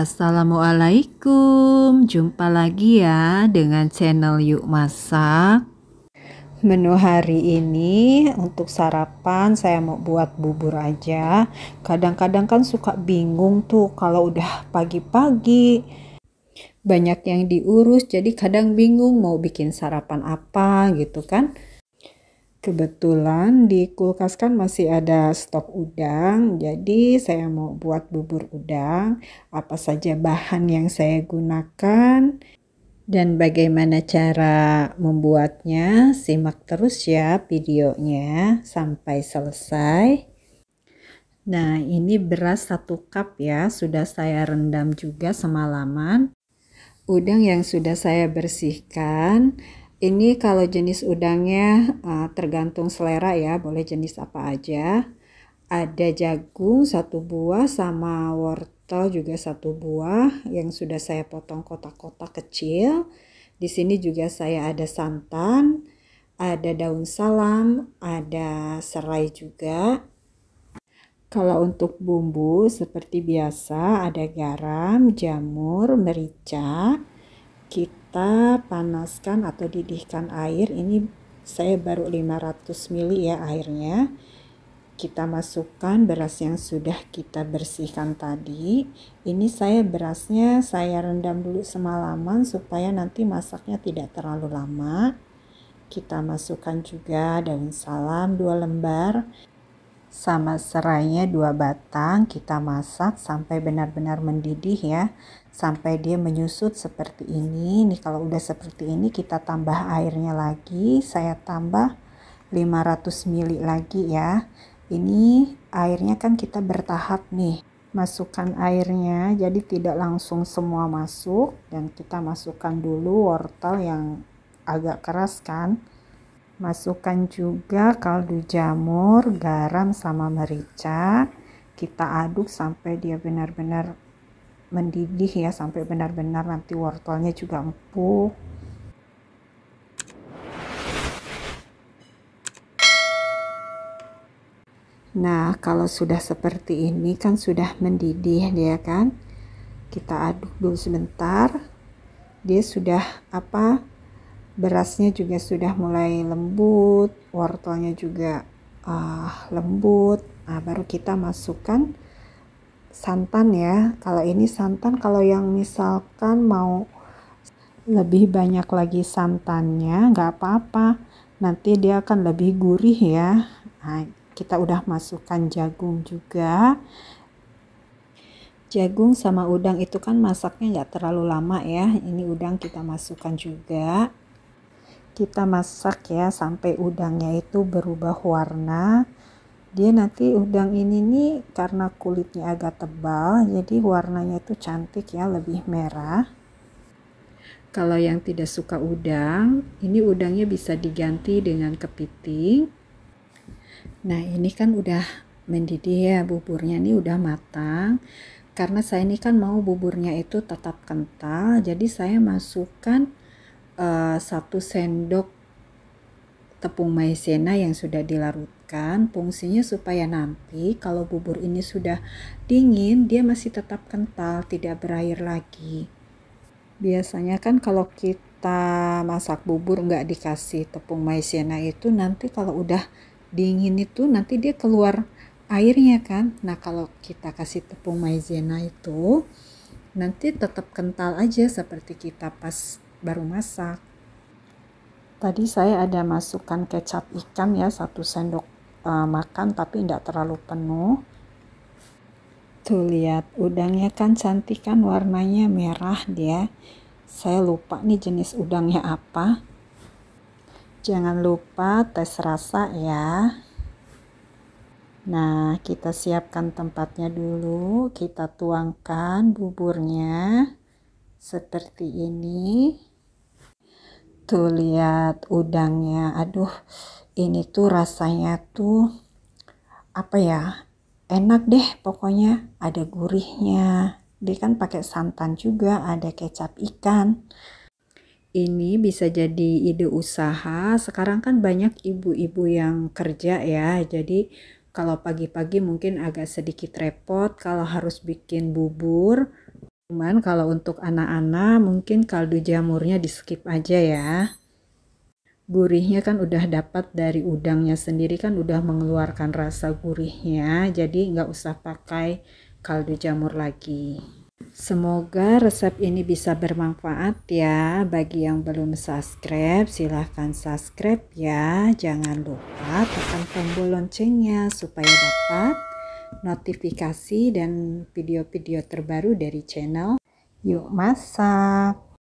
Assalamualaikum, jumpa lagi ya dengan channel Yuk Masak. Menu hari ini untuk sarapan saya mau buat bubur aja. Kadang-kadang kan suka bingung tuh kalau udah pagi-pagi banyak yang diurus, jadi kadang bingung mau bikin sarapan apa gitu kan. Kebetulan di kulkas kan masih ada stok udang, jadi saya mau buat bubur udang. Apa saja bahan yang saya gunakan dan bagaimana cara membuatnya, simak terus ya videonya sampai selesai. Nah, ini beras 1 cup ya, sudah saya rendam juga semalaman. Udang yang sudah saya bersihkan. Ini kalau jenis udangnya tergantung selera ya, boleh jenis apa aja. Ada jagung 1 buah sama wortel juga 1 buah yang sudah saya potong kotak-kotak kecil. Di sini juga saya ada santan, ada daun salam, ada serai juga. Kalau untuk bumbu seperti biasa ada garam, jamur, merica. Kita panaskan atau didihkan air, ini saya baru 500 ml ya airnya. Kita masukkan beras yang sudah kita bersihkan tadi. Ini berasnya saya rendam dulu semalaman supaya nanti masaknya tidak terlalu lama. Kita masukkan juga daun salam 2 lembar sama serainya 2 batang. Kita masak sampai benar-benar mendidih ya, sampai dia menyusut seperti ini. Nih kalau udah seperti ini kita tambah airnya lagi, saya tambah 500 ml lagi ya. Ini airnya kan kita bertahap nih masukkan airnya, jadi tidak langsung semua masuk. Dan kita masukkan dulu wortel yang agak keras kan. Masukkan juga kaldu jamur, garam sama merica. Kita aduk sampai dia benar-benar mendidih ya, sampai benar-benar nanti wortelnya juga empuk. Nah, kalau sudah seperti ini kan sudah mendidih dia kan. Kita aduk dulu sebentar. Dia sudah berasnya juga sudah mulai lembut, wortelnya juga lembut. Nah, baru kita masukkan santan ya. Kalau ini santan, kalau yang misalkan mau lebih banyak lagi santannya nggak apa-apa, nanti dia akan lebih gurih ya. Nah, kita udah masukkan jagung juga. Jagung sama udang itu kan masaknya nggak terlalu lama ya. Ini udang kita masukkan juga. Kita masak ya sampai udangnya itu berubah warna. Dia nanti udang ini nih karena kulitnya agak tebal, jadi warnanya itu cantik ya, lebih merah. Kalau yang tidak suka udang, ini udangnya bisa diganti dengan kepiting. Nah, ini kan udah mendidih ya buburnya, ini udah matang. Karena saya ini kan mau buburnya itu tetap kental, jadi saya masukkan 1 sendok tepung maizena yang sudah dilarutkan. Fungsinya supaya nanti kalau bubur ini sudah dingin dia masih tetap kental, tidak berair lagi. Biasanya kan kalau kita masak bubur nggak dikasih tepung maizena itu, nanti kalau udah dingin itu nanti dia keluar airnya kan. Nah, kalau kita kasih tepung maizena itu nanti tetap kental aja seperti kita pas baru masak. Tadi saya ada masukkan kecap ikan ya, 1 sendok makan, tapi tidak terlalu penuh. Tuh lihat udangnya kan cantik kan, warnanya merah dia. Saya lupa nih jenis udangnya apa. Jangan lupa tes rasa ya. Nah, kita siapkan tempatnya dulu. Kita tuangkan buburnya seperti ini. Tuh lihat udangnya, aduh ini tuh rasanya tuh enak deh pokoknya, ada gurihnya. Dia kan pakai santan juga, ada kecap ikan. Ini bisa jadi ide usaha. Sekarang kan banyak ibu-ibu yang kerja ya, jadi kalau pagi-pagi mungkin agak sedikit repot kalau harus bikin bubur. Cuman kalau untuk anak-anak mungkin kaldu jamurnya di skip aja ya. Gurihnya kan udah dapat dari udangnya sendiri, kan udah mengeluarkan rasa gurihnya, jadi nggak usah pakai kaldu jamur lagi. Semoga resep ini bisa bermanfaat ya. Bagi yang belum subscribe, silahkan subscribe ya. Jangan lupa tekan tombol loncengnya supaya dapat notifikasi dan video-video terbaru dari channel Yuk Masak.